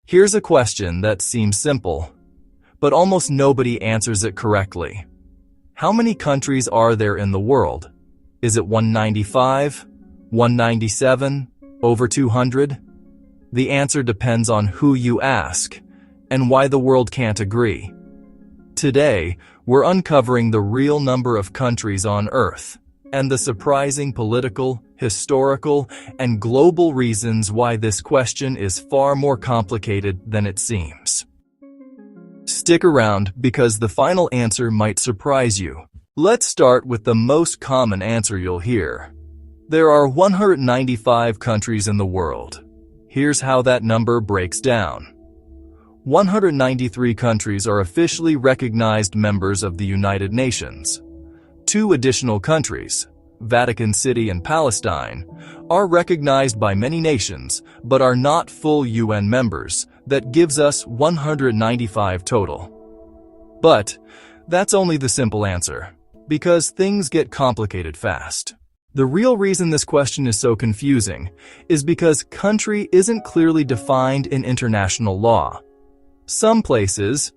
Here's a question that seems simple, but almost nobody answers it correctly. How many countries are there in the world? Is it 195, 197, over 200? The answer depends on who you ask and why the world can't agree. Today, we're uncovering the real number of countries on Earth and the surprising political, historical, and global reasons why this question is far more complicated than it seems. Stick around because the final answer might surprise you. Let's start with the most common answer you'll hear. There are 195 countries in the world. Here's how that number breaks down. 193 countries are officially recognized members of the United Nations. 2 additional countries, Vatican City and Palestine, are recognized by many nations but are not full UN members. That gives us 195 total. But that's only the simple answer, because things get complicated fast. The real reason this question is so confusing is because country isn't clearly defined in international law. Some places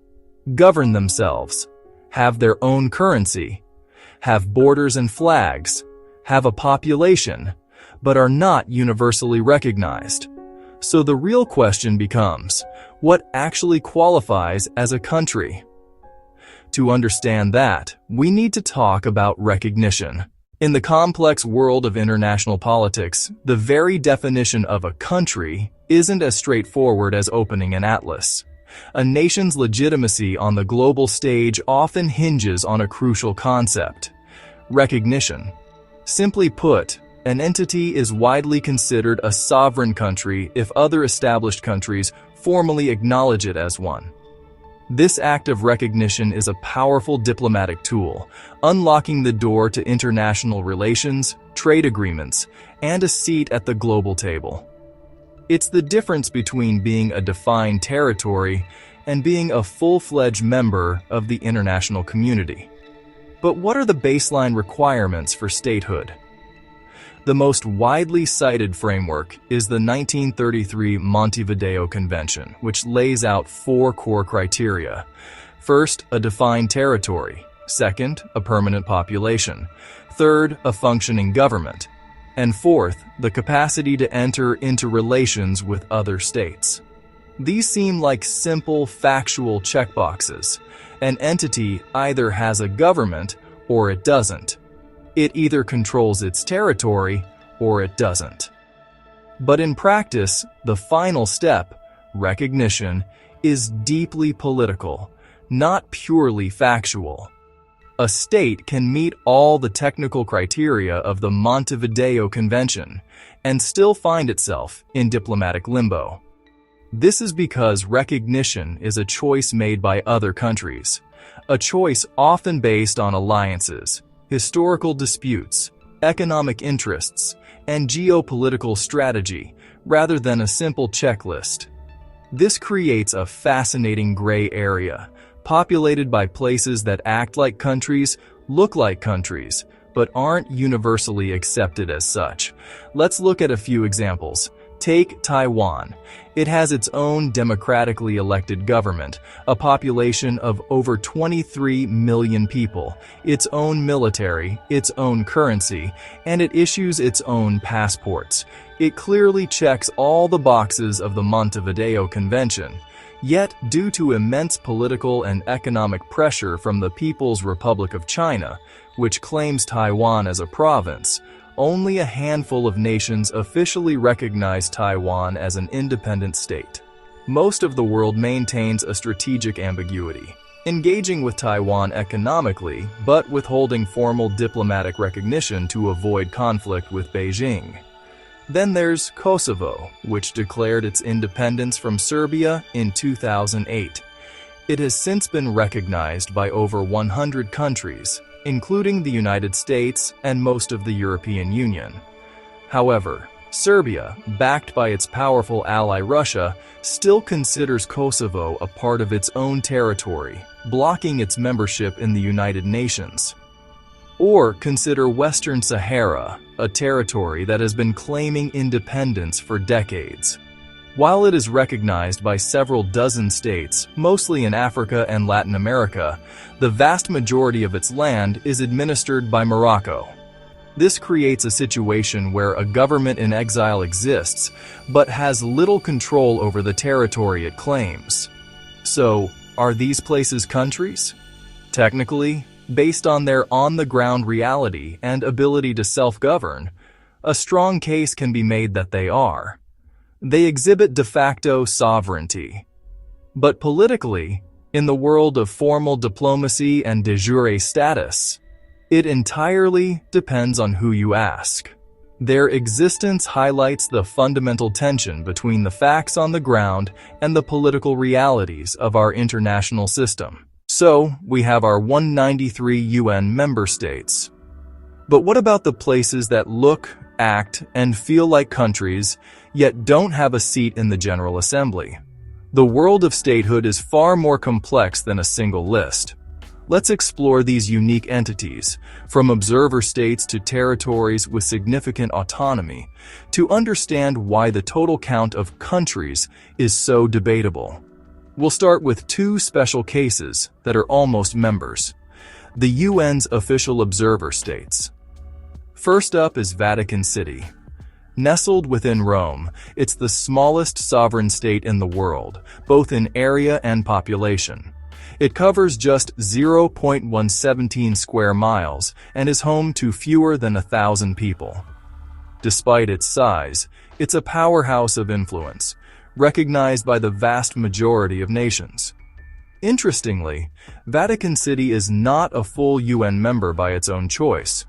govern themselves, have their own currency, have borders and flags, have a population, but are not universally recognized. So the real question becomes, what actually qualifies as a country? To understand that, we need to talk about recognition. In the complex world of international politics, the very definition of a country isn't as straightforward as opening an atlas. A nation's legitimacy on the global stage often hinges on a crucial concept: recognition. Simply put, an entity is widely considered a sovereign country if other established countries formally acknowledge it as one. This act of recognition is a powerful diplomatic tool, unlocking the door to international relations, trade agreements, and a seat at the global table. It's the difference between being a defined territory and being a full-fledged member of the international community. But what are the baseline requirements for statehood? The most widely cited framework is the 1933 Montevideo Convention, which lays out 4 core criteria. First, a defined territory. Second, a permanent population. Third, a functioning government. And fourth, the capacity to enter into relations with other states. These seem like simple, factual checkboxes. An entity either has a government or it doesn't. It either controls its territory or it doesn't. But in practice, the final step, recognition, is deeply political, not purely factual. A state can meet all the technical criteria of the Montevideo Convention and still find itself in diplomatic limbo. This is because recognition is a choice made by other countries, a choice often based on alliances, historical disputes, economic interests, and geopolitical strategy, rather than a simple checklist. This creates a fascinating gray area, populated by places that act like countries, look like countries, but aren't universally accepted as such. Let's look at a few examples. Take Taiwan. It has its own democratically elected government, a population of over 23 million people, its own military, its own currency, and it issues its own passports. It clearly checks all the boxes of the Montevideo Convention. Yet, due to immense political and economic pressure from the People's Republic of China, which claims Taiwan as a province, only a handful of nations officially recognize Taiwan as an independent state. Most of the world maintains a strategic ambiguity, engaging with Taiwan economically, but withholding formal diplomatic recognition to avoid conflict with Beijing. Then there's Kosovo, which declared its independence from Serbia in 2008. It has since been recognized by over 100 countries, including the United States and most of the European Union. However, Serbia, backed by its powerful ally Russia, still considers Kosovo a part of its own territory, blocking its membership in the United Nations. Or consider Western Sahara, a territory that has been claiming independence for decades. While it is recognized by several dozen states, mostly in Africa and Latin America, the vast majority of its land is administered by Morocco. This creates a situation where a government in exile exists, but has little control over the territory it claims. So, are these places countries? Technically, based on their on-the-ground reality and ability to self-govern, a strong case can be made that they are. They exhibit de facto sovereignty. But politically, in the world of formal diplomacy and de jure status, it entirely depends on who you ask. Their existence highlights the fundamental tension between the facts on the ground and the political realities of our international system. So, we have our 193 UN member states. But what about the places that look, act, and feel like countries, yet don't have a seat in the General Assembly? The world of statehood is far more complex than a single list. Let's explore these unique entities, from observer states to territories with significant autonomy, to understand why the total count of countries is so debatable. We'll start with two special cases that are almost members: the UN's official observer states. First up is Vatican City. Nestled within Rome, it's the smallest sovereign state in the world, both in area and population. It covers just 0.117 square miles and is home to fewer than 1,000 people. Despite its size, it's a powerhouse of influence, recognized by the vast majority of nations. Interestingly, Vatican City is not a full UN member by its own choice.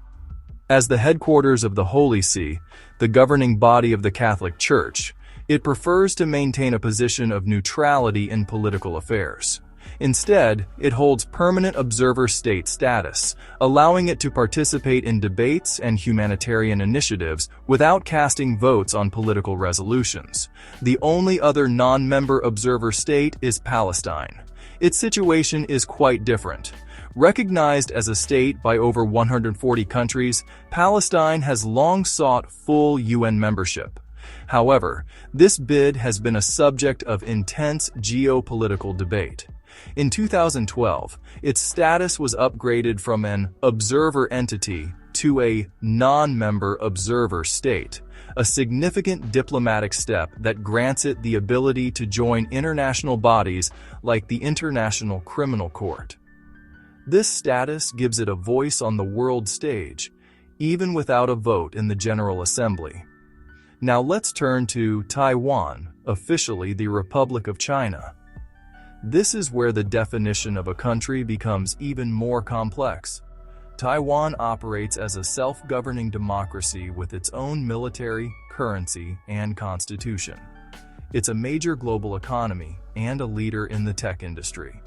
As the headquarters of the Holy See, the governing body of the Catholic Church, it prefers to maintain a position of neutrality in political affairs. Instead, it holds permanent observer state status, allowing it to participate in debates and humanitarian initiatives without casting votes on political resolutions. The only other non-member observer state is Palestine. Its situation is quite different. Recognized as a state by over 140 countries, Palestine has long sought full UN membership. However, this bid has been a subject of intense geopolitical debate. In 2012, its status was upgraded from an observer entity to a non-member observer state, a significant diplomatic step that grants it the ability to join international bodies like the International Criminal Court. This status gives it a voice on the world stage, even without a vote in the General Assembly. Now let's turn to Taiwan, officially the Republic of China. This is where the definition of a country becomes even more complex. Taiwan operates as a self-governing democracy with its own military, currency, and constitution. It's a major global economy and a leader in the tech industry.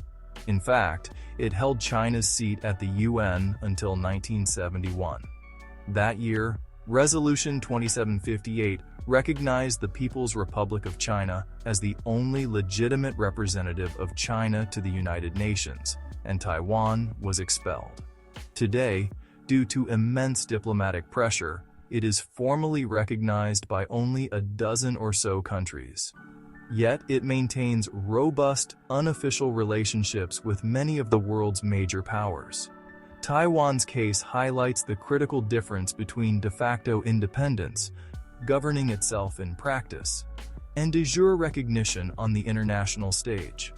In fact, it held China's seat at the UN until 1971. That year, Resolution 2758 recognized the People's Republic of China as the only legitimate representative of China to the United Nations, and Taiwan was expelled. Today, due to immense diplomatic pressure, it is formally recognized by only a dozen or so countries. Yet it maintains robust, unofficial relationships with many of the world's major powers. Taiwan's case highlights the critical difference between de facto independence, governing itself in practice, and de jure recognition on the international stage.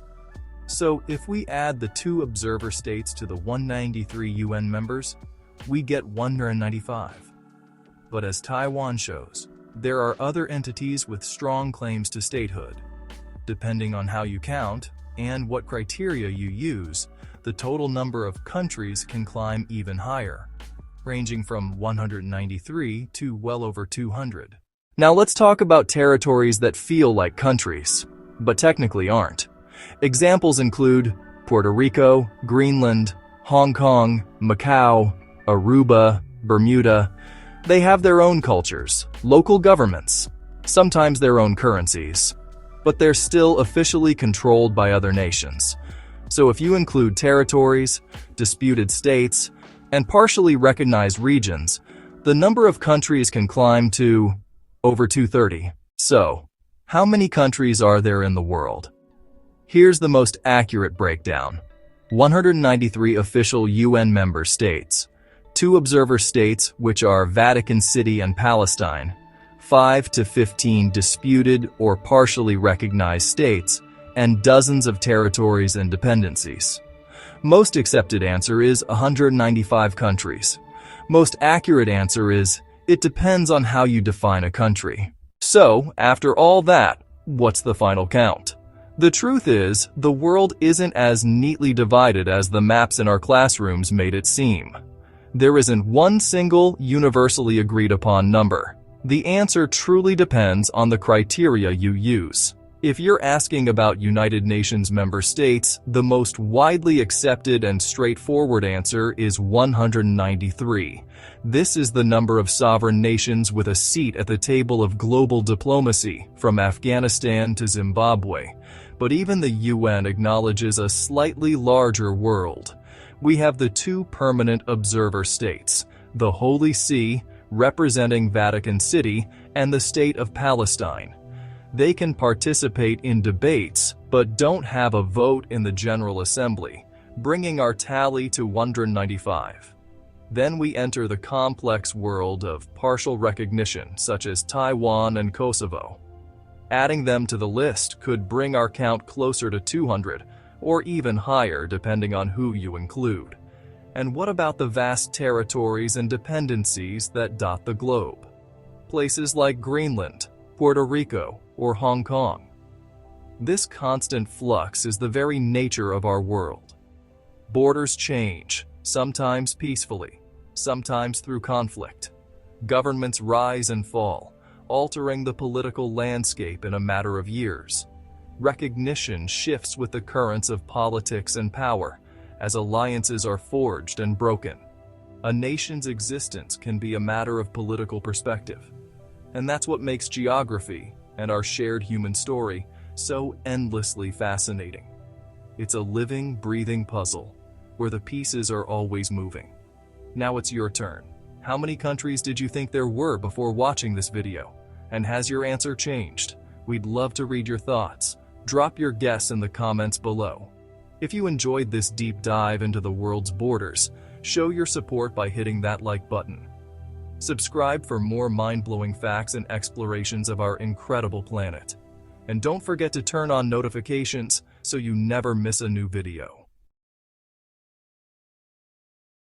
So, if we add the two observer states to the 193 UN members, we get 195. But as Taiwan shows, there are other entities with strong claims to statehood. Depending on how you count and what criteria you use, the total number of countries can climb even higher, ranging from 193 to well over 200. Now let's talk about territories that feel like countries, but technically aren't. Examples include Puerto Rico, Greenland, Hong Kong, Macau, Aruba, Bermuda. They have their own cultures, local governments, sometimes their own currencies, but they're still officially controlled by other nations. So if you include territories, disputed states, and partially recognized regions, the number of countries can climb to over 230. So, How many countries are there in the world? Here's the most accurate breakdown. 193 official UN member states, 2 observer states, which are Vatican City and Palestine, 5 to 15 disputed or partially recognized states, and dozens of territories and dependencies. Most accepted answer is 195 countries. Most accurate answer is, it depends on how you define a country. So, after all that, what's the final count? The truth is, the world isn't as neatly divided as the maps in our classrooms made it seem. There isn't one single, universally agreed upon number. The answer truly depends on the criteria you use. If you're asking about United Nations member states, the most widely accepted and straightforward answer is 193. This is the number of sovereign nations with a seat at the table of global diplomacy, from Afghanistan to Zimbabwe. But even the UN acknowledges a slightly larger world. We have the 2 permanent observer states, the Holy See, representing Vatican City, and the State of Palestine. They can participate in debates, but don't have a vote in the General Assembly, bringing our tally to 195. Then we enter the complex world of partial recognition, such as Taiwan and Kosovo. Adding them to the list could bring our count closer to 200, or even higher depending on who you include. And what about the vast territories and dependencies that dot the globe? Places like Greenland, Puerto Rico, or Hong Kong. This constant flux is the very nature of our world. Borders change, sometimes peacefully, sometimes through conflict. Governments rise and fall, altering the political landscape in a matter of years. Recognition shifts with the currents of politics and power, as alliances are forged and broken. A nation's existence can be a matter of political perspective. And that's what makes geography, and our shared human story, so endlessly fascinating. It's a living, breathing puzzle, where the pieces are always moving. Now it's your turn. How many countries did you think there were before watching this video? And has your answer changed? We'd love to read your thoughts. Drop your guess in the comments below. If you enjoyed this deep dive into the world's borders, show your support by hitting that like button. Subscribe for more mind-blowing facts and explorations of our incredible planet. And don't forget to turn on notifications so you never miss a new video.